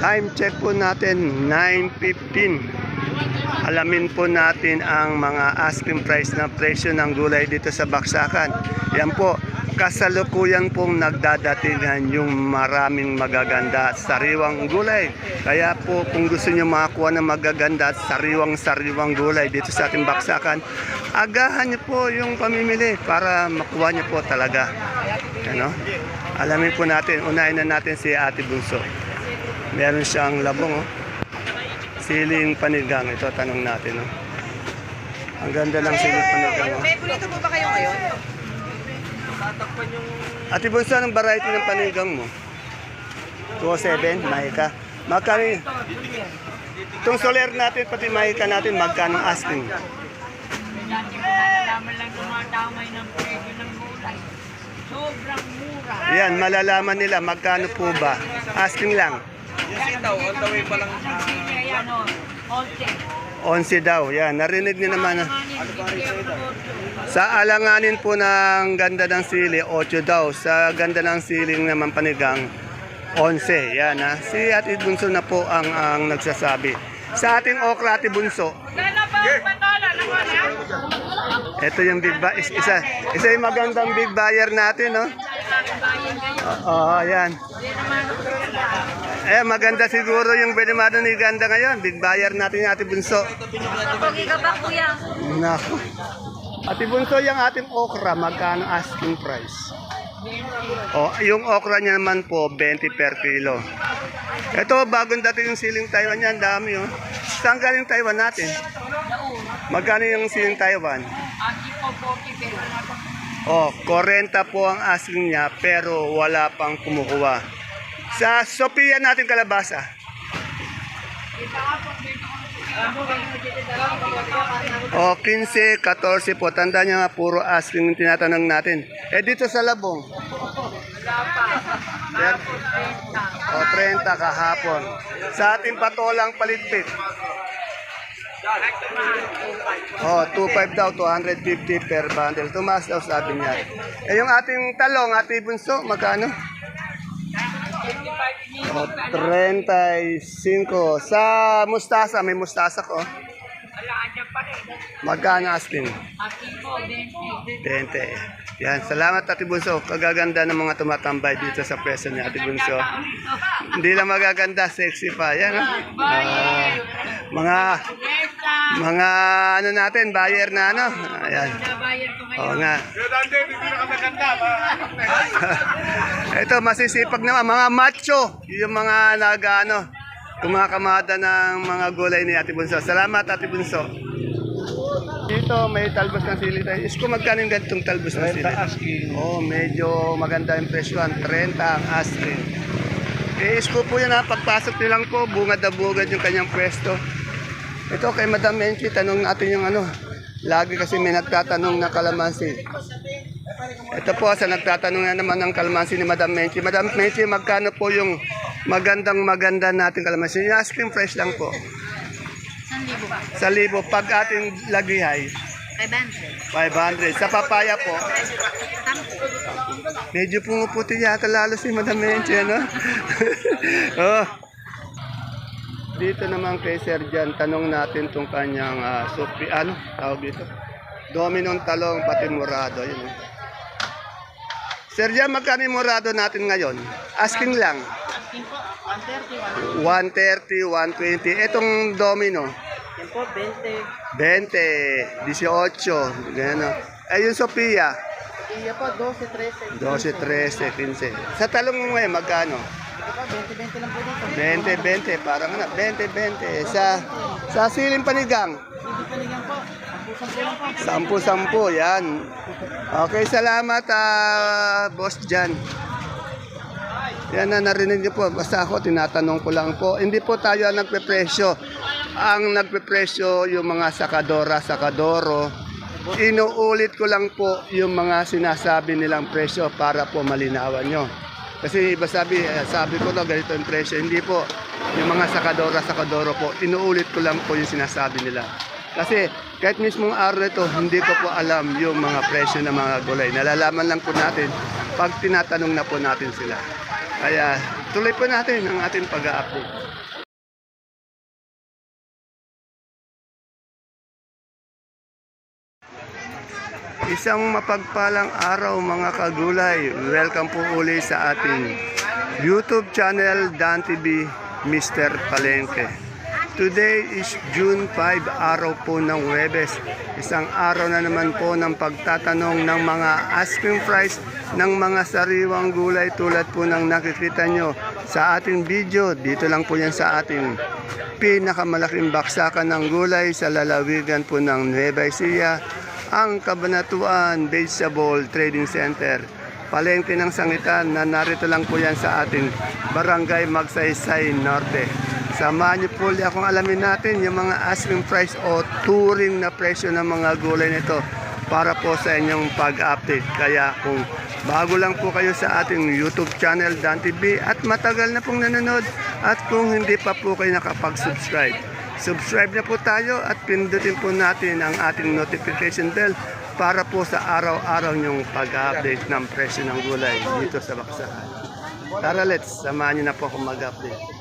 Time check po natin, 9:15. Alamin po natin ang mga asking price na presyo ng gulay dito sa Baksakan. Yan po, kasalukuyan pong nagdadatingan yung maraming magaganda at sariwang gulay. Kaya po kung gusto nyo makakuha ng magaganda at sariwang gulay dito sa ating Baksakan, agahan nyo po yung pamimili para makuha nyo po talaga. Ano? Alamin po natin, unahin na natin si Ate Bunso. Meron siyang labong, oh. Siling panigang. Ito, tanong natin, oh. Ang ganda ng siling panigang, oh. May burrito po ba kayo ngayon? Ate Bunso, anong variety ng panigang mo? 207, mahika. Magkano yun? Itong soler natin, pati mahika natin, magkano asking? Dati ko nalalaman lang tumatamay ng presyo ng gulay. Sobrang mura. Yan, malalaman nila magkano po ba? Asking lang. Yung sitaw, on the way pa lang. Yan o, 11 daw. Yan, narinig niyo naman. Sa alanganin po ng ganda ng sili, 8 daw. Sa ganda ng siling naman panigang, 11. Yan, ha. Si Ate Bunso na po ang nagsasabi. Sa ating okra, Ate Bunso. Ito yung big buyer. Isa yung magandang big buyer natin, no? Oo, yan. Eh, maganda siguro yung Benemado ni Ganda ngayon. Big buyer natin yung Ate Bunso. Pogi ka ba, kuya? Naku. Ate Bunso, yung ating okra, magkano asking price? O, yung okra niya naman po, 20 per kilo. Ito, bagong dating yung siling Taiwan yan. Dami, oh. Saan galing Taiwan natin? Magkano yung siling Taiwan? Oh, 40 po ang asking niya, pero wala pang kumukuha. Sa Sophia natin kalabasa. O, 15, 14 po. Tanda niya nga, puro asking yung tinatanong natin. Eh, dito sa Labong? O, 30 kahapon. Sa ating patolang palitpit. O, 2.5 daw, 250 per bundle. Tumaas daw sabi niya. Eh, yung ating talong, Ate Bunso, magkano? O, 35. Sa mustasa, may mustasa ko. Magkano asking? 20. Yan, salamat Ate Bunso. Kagaganda ng mga tumatambay dito sa presyo ni Ate Bunso. Hindi lang magaganda, sexy pa. Yan, mga ano natin, buyer na ano. Ayan. Oo nga. Ito, masisipag naman. Mga macho. Yung mga nag-ano, kumakamada ng mga gulay ni Ate Bunso. Salamat Ate Bunso. Dito may talbos ng sili tayo. Isko, magkano yung ganitong talbos ng sili? 30 asking. Oh, medyo maganda yung presyoan. 30 ang asking. Eh, isko po yan ha. Pagpasok nyo lang po, bungad na bungad yung kanyang pwesto. Ito kay Madam Menchi, tanong natin yung ano. Lagi kasi may nagtatanong na kalamansi. Ito po, sa nagtatanong na naman ng kalamansi ni Madam Menchi. Madam Menchi, magkano po yung maganda natin kalamansi? Yung asking price lang po. 1,000. Pag ating lagihay, 500. Sa papaya po, medyo pumuputi yata lalo si Madam Menchi, ano? Oh. Dito naman kay Sir Jan, tanong natin tong kanyang supi, ano, tawag dito? Dominong talong, pati murado. Yun. Sir Jan, magkano yung murado natin ngayon? Asking lang. 130, 120. Etong domino? Yan po, 20. 20, 18, gano'n. Eh, yung Sophia? Iya po, 12, 13. 12, 13, 15. Sa talong mo ngayon, magkano? 20 lang po dito. 20, parang ano, 20. Sa siling panigang? Hindi panigang po. 10 po. 10, yan. Okay, salamat, Boss Jan. Yan na, narinig niyo po. Basta ako, tinatanong ko lang po. Hindi po tayo ang nagpepresyo. Ang nagpepresyo yung mga sakadoro. Inuulit ko lang po yung mga sinasabi nilang presyo para po malinawan nyo. Kasi iba sabi ko na ganito yung presyo. Hindi po. Yung mga sakadoro po, inuulit ko lang po yung sinasabi nila. Kasi kahit mismong araw ito, hindi ko po alam yung mga presyo ng mga gulay. Nalalaman lang po natin pag tinatanong na po natin sila. Kaya tuloy po natin ang ating pag-update. Isang mapagpalang araw mga kagulay. Welcome po uli sa ating YouTube channel Dan TV Mr. Palengke. Today is June 5, araw po ng Huwebes. Isang araw na naman po ng pagtatanong ng mga asking price ng mga sariwang gulay tulad po ng nakikita nyo sa ating video. Dito lang po yan sa ating pinakamalaking baksakan ng gulay sa lalawigan po ng Nueva Ecija, ang Cabanatuan Vegetable Trading Center. Palengke ng Sangitan na narito lang po yan sa ating Barangay Magsaysay Norte. Samahan niyo po akong alamin natin yung mga asking price o touring na presyo ng mga gulay nito para po sa inyong pag-update. Kaya kung bago lang po kayo sa ating YouTube channel Dan TV at matagal na pong nanonood at kung hindi pa po kayo nakapag-subscribe, subscribe na po tayo at pindutin po natin ang ating notification bell para po sa araw-araw nyong pag-update ng presyo ng gulay dito sa Baksakan. Tara, let's samahan niyo na po akong mag-update.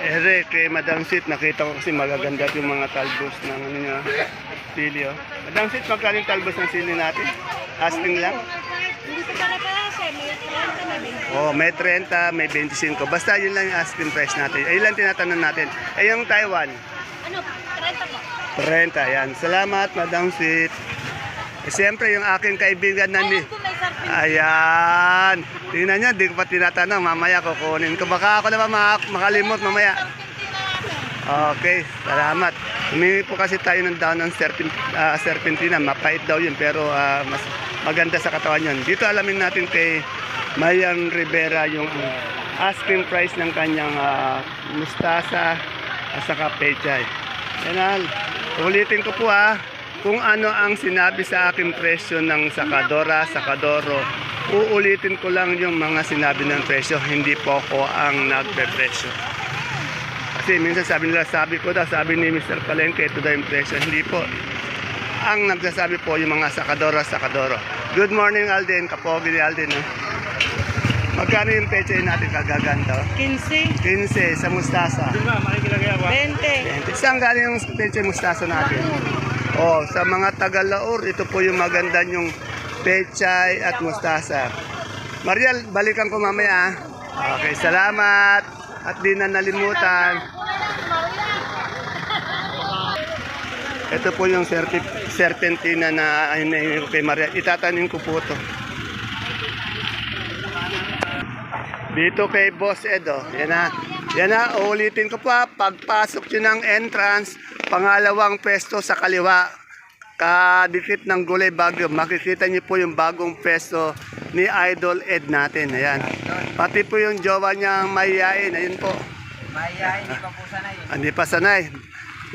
Ere, kay Madam Sit, nakita ko kasi magaganda yung mga talbos ng ano niya, sili. Oh. Madam Sit, magkano yung talbos ng sili natin? Asking lang? Hindi ko pala kasi, may 30 na din. Oh, may 30, may 25. Basta yun lang yung asking price natin. Ay, lang tinatanong natin. Ay, yung Taiwan? Ano, 30 po. 30, yan. Salamat, Madam Sit. Siyempre, yung aking kaibigan na ni... Ayan po, may sarpin. Ayan. Tingnan niya, di ko pa tinatanong. Mamaya kukunin ko. Baka ako naman makalimot mamaya. Okay, salamat. Humingi po kasi tayo ng daw ng serpentina. Mapait daw yun, pero mas maganda sa katawan yun. Dito alamin natin kay Mayan Rivera yung asking price ng kanyang mustasa at saka pechay. Yan, ulitin ko po kung ano ang sinabi sa akin presyo ng sakadora, sakadoro. Uulitin ko lang yung mga sinabi ng presyo, hindi po ako ang nagpe-presyo. Kasi minsan sabi nila, sabi ni Mr. Palengke, ito daw yung presyo. Hindi po. Ang nagsasabi po yung mga sakadora, sakadoro. Good morning, Alden. Kapogi ni Alden. Magkano yung pechay natin kagaganda? 15, 15 sa mustasa. 20. Saan galing yung pechay mustasa natin? Oh, sa mga Tagalaor, ito po yung maganda yung pechay at mustasa. Mariel, balikan ko mamaya. Okay, salamat. At di na nalimutan. Ito po yung serpentina na kay Mariel. Itatanin ko po ito. Dito kay Boss Edo. Yan na. Yan na, ulitin ko pa. Pagpasok nyo ng entrance, pangalawang pwesto sa kaliwa. Kadikit ng Gulay Bagyo. Makikita nyo po yung bagong pwesto ni Idol Ed natin. Ayan. Pati po yung jowa niyang mahihain. Ayun po. Maya, hindi pa po sanay. Hindi pa sanay.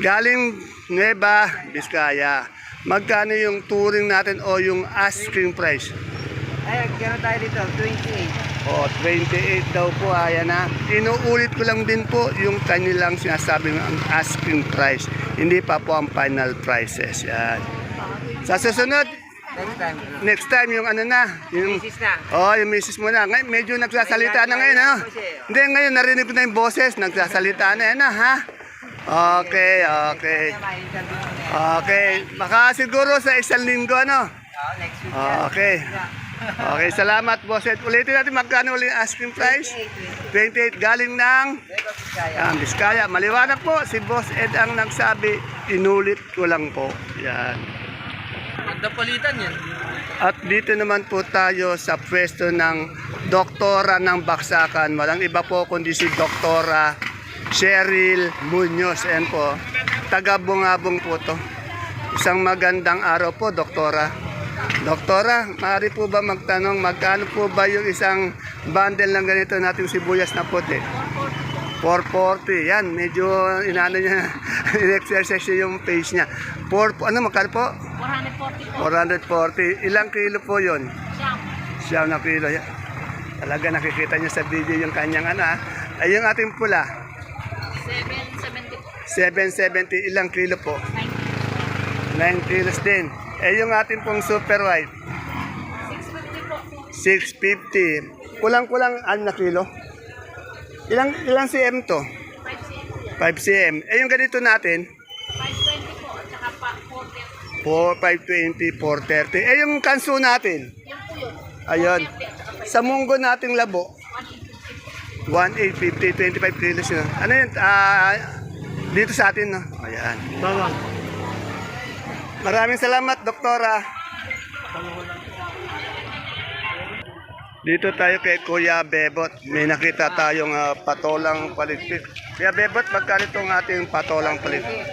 Galing Nueva Vizcaya. Magkano yung touring natin o yung asking price? Ay, gano'n tayo dito, 28. O, 28 daw po, ayan na. Inuulit ko lang din po yung kanilang sinasabing ang asking price. Hindi pa po ang final prices. Yan. Sa susunod, next time yung ano na. Yung, Misis na. yung misis mo na. Ngayon, medyo nagsasalita na ngayon, ano? Hindi, ngayon narinig ko na yung boses. Nagsasalita na yan, ha? Okay, okay. Okay, baka siguro sa isang linggo, ano? Next week. Okay. Okay, salamat, Boss Ed. Ulitin natin magkano ulit asking price? 28 galing ng Vizcaya. Maliwanag po, si Boss Ed ang nagsabi, inulit ko lang po. Yan. Ganda palitan yan. At dito naman po tayo sa pwesto ng doktora ng Baksakan. Walang iba po kundi si Doktora Cheryl Munoz. Ayan po, taga-bungabong po to. Isang magandang araw po, Doktora. Doktora, maaari po ba magtanong magkano po ba yung isang bundle ng ganito nating sibuyas na puti? 440. Yan, medyo inano niya, in-exercise niya yung face niya. Ano, magkano po? 440. 440. Ilang kilo po yun? Siyam na kilo. Yan. Talaga nakikita niyo sa video yung kanyang ay yung ating pula. 770. 770. Ilang kilo po? 9 kilos din. Eh, yung ating pong super white. 650. Kulang-kulang na kilo. Ilang cm to? 5 cm. Eh, yung ganito natin? 520 po, at saka 520, 430. Eh, yung kanso natin? Yan po yun. Ayun. Sa munggo nating labo? 1,850, 25 kilos yun. Ano yun? Dito sa atin, no? Ayan. Bawang. Maraming salamat, doktora. Dito tayo kay Kuya Bebot. May nakita tayong patolang palitpit. Kuya Bebot, magkano itong ating patolang palitpit?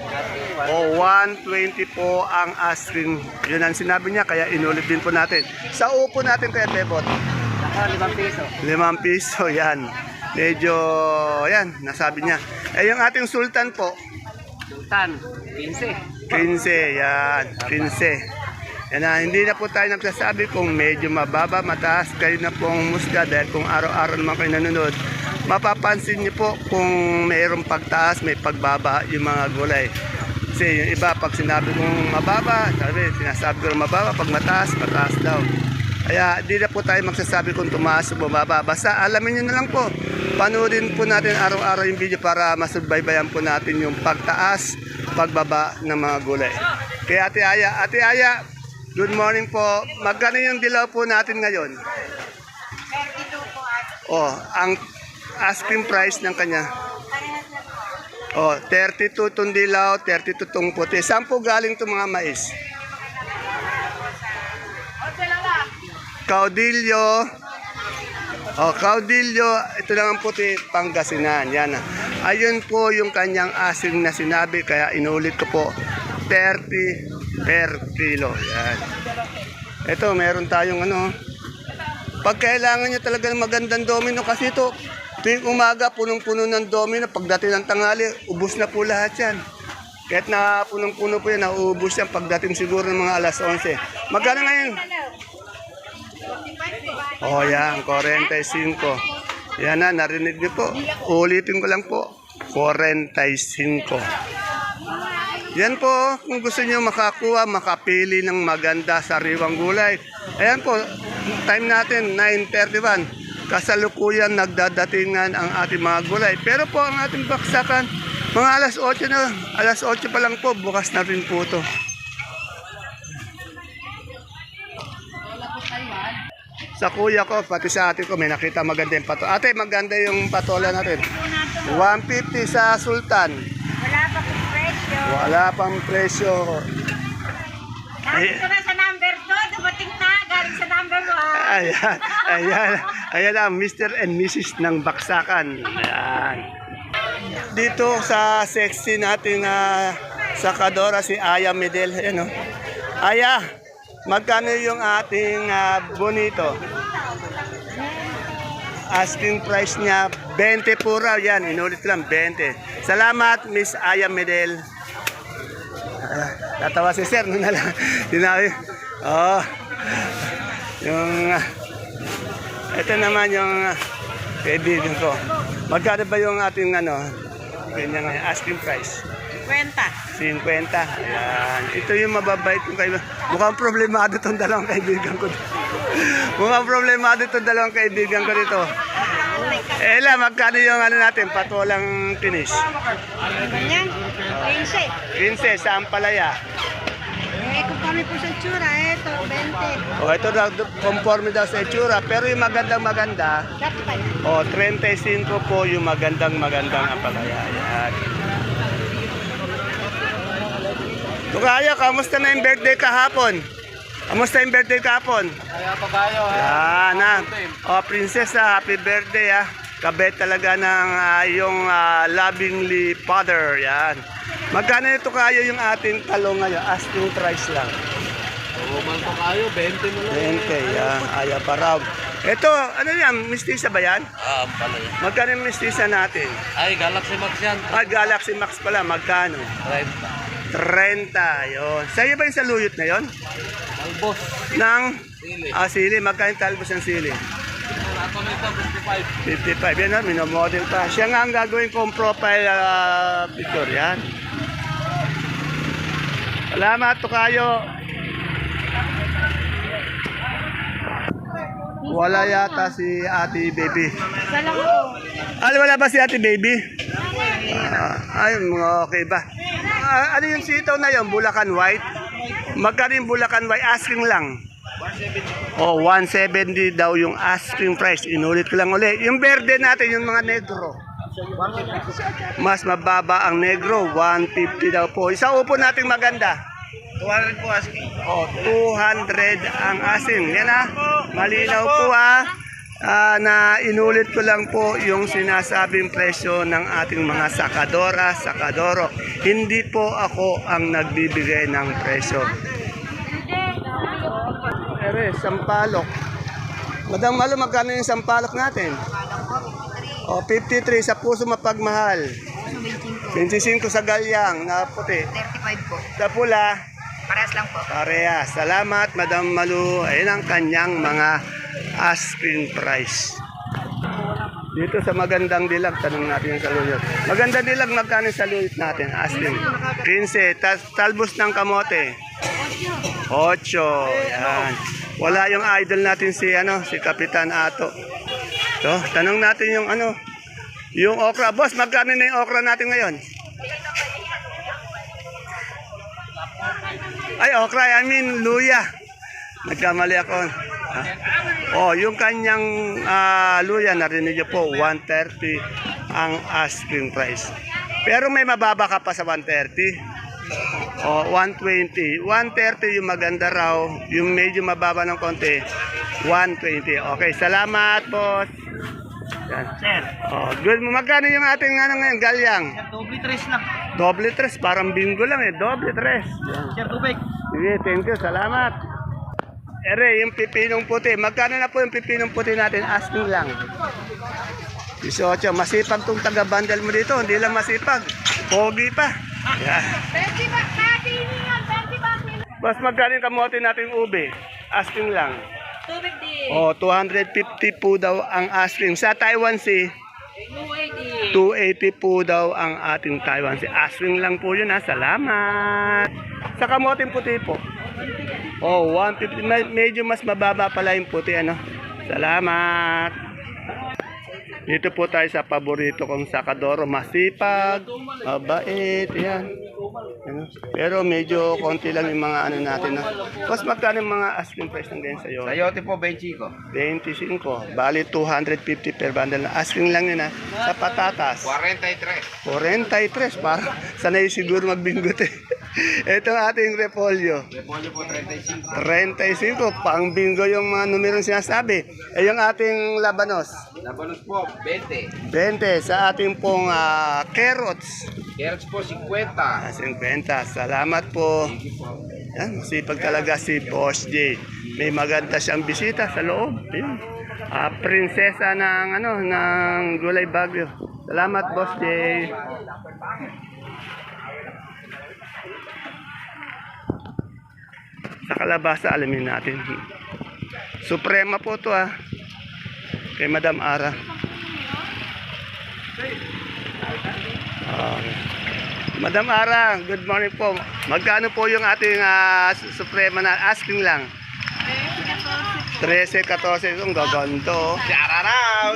O, 120 po ang asking. Yun ang sinabi niya, kaya inulit din po natin. Sa upo natin, Kuya Bebot. 5 piso. 5 piso, yan. Medyo, yan, nasabi niya. Eh, yung ating sultan po, Sultan, 15. 15, yan, 15. Yan na, hindi na po tayo nagsasabi kung medyo mababa, mataas, kayo na pong musga dahil kung araw-araw naman kayo nanonood, mapapansin niyo po kung mayroong pagtaas, may pagbaba yung mga gulay. Kasi yung iba, pag sinabi kong mababa, sinasabi ko mababa, pag mataas, mataas daw. Kaya di na po tayo magsasabi kung tumaas o bumaba. Basta alamin nyo na lang po. Panoodin po natin araw-araw yung video para masubaybayan po natin yung pagtaas, pagbaba ng mga gulay. Kaya Ate Aya, good morning po. Magkano yung dilaw po natin ngayon? 32 po at Oh, ang asking price ng kanya. parehas na Oh, po. 32 tong dilaw, 32 tong puti. Saan po galing itong mga mais? Caudillo. Oh, Caudillo, ito lang ang puti, Pangasinan. Yan. Ayun po yung kanyang asing na sinabi, kaya inulit ko po, 30 per kilo. Yan. Ito, meron tayong pag kailangan nyo talaga ng magandang domino, kasi ito, tuwing umaga, punong-puno ng domino, pagdating ng tanghali, ubus na po lahat yan. Kahit na punong-puno po yan, nauubos yan pagdating siguro ng mga alas 11. Magkano ngayon? Oh, yan, 45. Yan na, narinig niyo po. Ulitin ko lang po, 45. Yan po, kung gusto niyo makakuha, makapili ng maganda sariwang gulay. Ayan po, time natin, 9:31. Kasalukuyan nagdadatingan ang ating mga gulay. Pero po ang ating baksakan, mga alas 8 na, alas 8 pa lang po, bukas na rin po ito. Sa kuya ko, pati sa ate ko, may nakita maganda yung pato. Ate, maganda yung patola natin. 150 sa Sultan. Wala pa pong presyo. Wala pang presyo. Galing ko na sa number 2, dumating na, galing sa number 1. Ayan ang Mr. and Mrs. ng Baksakan. Ayan. Dito sa sexy natin sa Kadora, si Aya Medel. Ayan, Aya, magkano yung ating bonito? Asking price niya, 20 po raw. Yan, inulit lang, 20. Salamat, Miss Aya Medel. Tatawa si Sir, nung nalang. Tinawi. Oh. Yung, ito naman yung kaibigan ko. Magkano ba yung ating ganyan asking price? 50. Ayan. Ito yung mababait kong kaibigan. Mukhang problemado itong dalawang kaibigan ko. Mukhang problemado itong dalawang kaibigan ko dito. Ela, magkano yung natin? Patolang finish. Ganyan, 15. 15 sa Ampalaya. Kung kami po sa tsura, ito, 20. O, ito daw, conforme daw sa itsura. Pero yung magandang-maganda, 35 po yung magandang-magandang Ampalaya. Ayan. Tukaya, kamusta na yung birthday kahapon? Kamusta yung birthday kahapon? Kaya pa kayo, Yan O, prinsesa, happy birthday Kabait talaga ng yung lovingly father. Yan. Magkano ito kayo yung ating talong ngayon? Asking price lang. Uman pa kayo, 20 na lang. 20, yan. Ayaw pa raw. Ito, ano yan? Mistisa ba yan? Pala yan. Magkano yung mistisa natin? Ay, Galaxy Max yan. Galaxy Max pala. Magkano? 30, yun. Sa'yo ba yung saluyot na yun? Albos. Nang? Sili. Sili. Magkano yung talbos ng sili? Ako nito, 55. 55. Yan na, minomodel pa. Siya nga ang gagawin kong profile picture. Yan. Salamat, Tukayo. Wala yata si Ate Baby. Isa lang ako. Wala ba si Ate Baby? Ay, okay ba? Ano yung sitaw na yun? Bulacan White? Magkano yung Bulacan White? Asking lang. 170 daw yung asking price. Inulit ko lang uli. Yung verde natin, yung mga negro. Mas mababa ang negro, 150 daw po. Isa upo nating maganda. 200 po asking. 200 ang asking. Yan malinaw po na inulit ko lang po yung sinasabing presyo ng ating mga sakadora, sakadoro. Hindi po ako ang nagbibigay ng presyo. Sampalok. Madam Malo, magkano yung sampalok natin? 53 sa puso mapagmahal. 25 sa galyang na puti. 35 po. Sa pula, Parehas lang po. parehas. Salamat, Madam Malu. Ayun ang kanyang mga asking price. Dito sa magandang dilag, tanong natin yung saluyot. Magandang dilag, magkano yung saluyot natin? Asking. 15. Talbos ng kamote. 8. Yan. Wala yung idol natin si Kapitan Ato. So, tanong natin yung okra. Boss, magkano na yung okra natin ngayon? Ay, okra, luya. Nagkamali ako. Yung kanyang luya, narinig niyo po, 130 ang asking price. Pero may mababa ka pa sa 130. 120. 130 yung maganda raw. Yung medyo mababa ng konti, 120. Okay, salamat, boss. Yan. Sir, Good. Magkano yung ating ngayon, galyang? doble tres lang. Doble tres, parang bingo lang doble tres. Yan. Sir, tubig. Sige, thank you, salamat. Yung pipinong puti. Magkano na po yung pipinong puti natin? Asking lang. 18. Masipag tong taga-bundle mo dito. Hindi lang masipag. Pogi pa. Yan. 20 ba? Kati niyan, 20 ba? Mas magkano yung kamote natin ube? Asking lang. 250. 250 po daw ang asking. Sa Taiwan Sea, 280. 280 po daw ang ating Taiwan Sea. Asking lang po yun Salamat. Sa kamote puti po. 150. Medyo mas mababa pala yung puti Salamat. Dito po tayo sa paborito kong sakadoro. Masipag, mabait, yan. Pero medyo konti lang yung mga natin. Tapos magkano yung mga asking price ng ganyan sa'yo? Sayote po, 25. 25. Bali 250 per bundle. Asking lang yun Sa patatas. 43. 43. Para sanay siguro magbingot Ito ang ating repolyo. Repolyo po, 35. 35. Pang bingo yung mga numerong sinasabi. Yung ating labanos. Labanos po, 20. 20 sa ating pong carrots. Carrots po, 50. 50. Salamat po. Yan, masipag talaga si Boss J. May maganda siyang bisita sa loob. Yan. Prinsesa ng ng Gulay Bagyo. Salamat, Boss J. Sa kalabasa, alamin natin. Suprema po to kay Madam Ara. Madam Ara, good morning po. Magkano po yung ating Suprema na asking lang? 13, 14. Ang gaganto.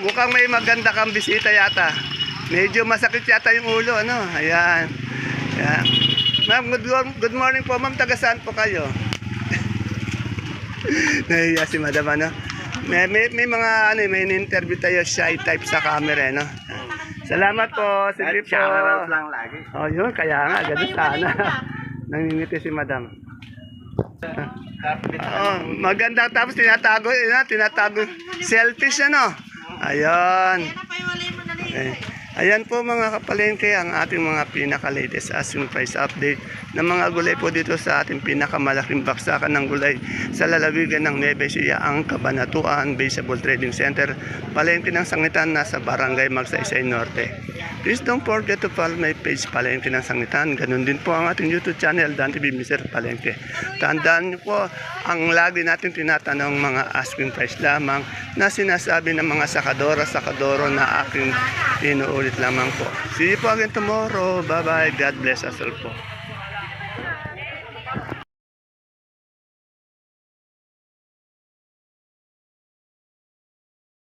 Mukhang may maganda kang bisita yata. Medyo masakit yata yung ulo. Ayan. Ayan. Ma'am, good morning po. Ma'am, taga saan po kayo? Nahiya si Madam May mga may interview tayo shy type sa camera Salamat po. Sige po. lang lagi. Yun kaya nga ganun sana. Nangingiti si Madam. Maganda tapos tinatago selfish Ayun. Okay. Ayan po mga kapalengke ang ating mga pinaka-latest asking price update ng mga gulay po dito sa ating pinakamalaking baksakan ng gulay sa lalawigan ng Nueva Ecija, ang Cabanatuan Vegetable Trading Center, Palengke ng Sangitan, nasa Barangay Magsaysay Norte. Please don't forget to follow my page Palengke ng Sangitan. Ganun din po ang ating YouTube channel, Dan TV Mr. Palengke. Tandaan niyo po ang lagi natin tinatanong mga asking price lamang na sinasabi ng mga sakadoro na aking inuulit lamang po. See you po again tomorrow. Bye-bye. God bless us all po.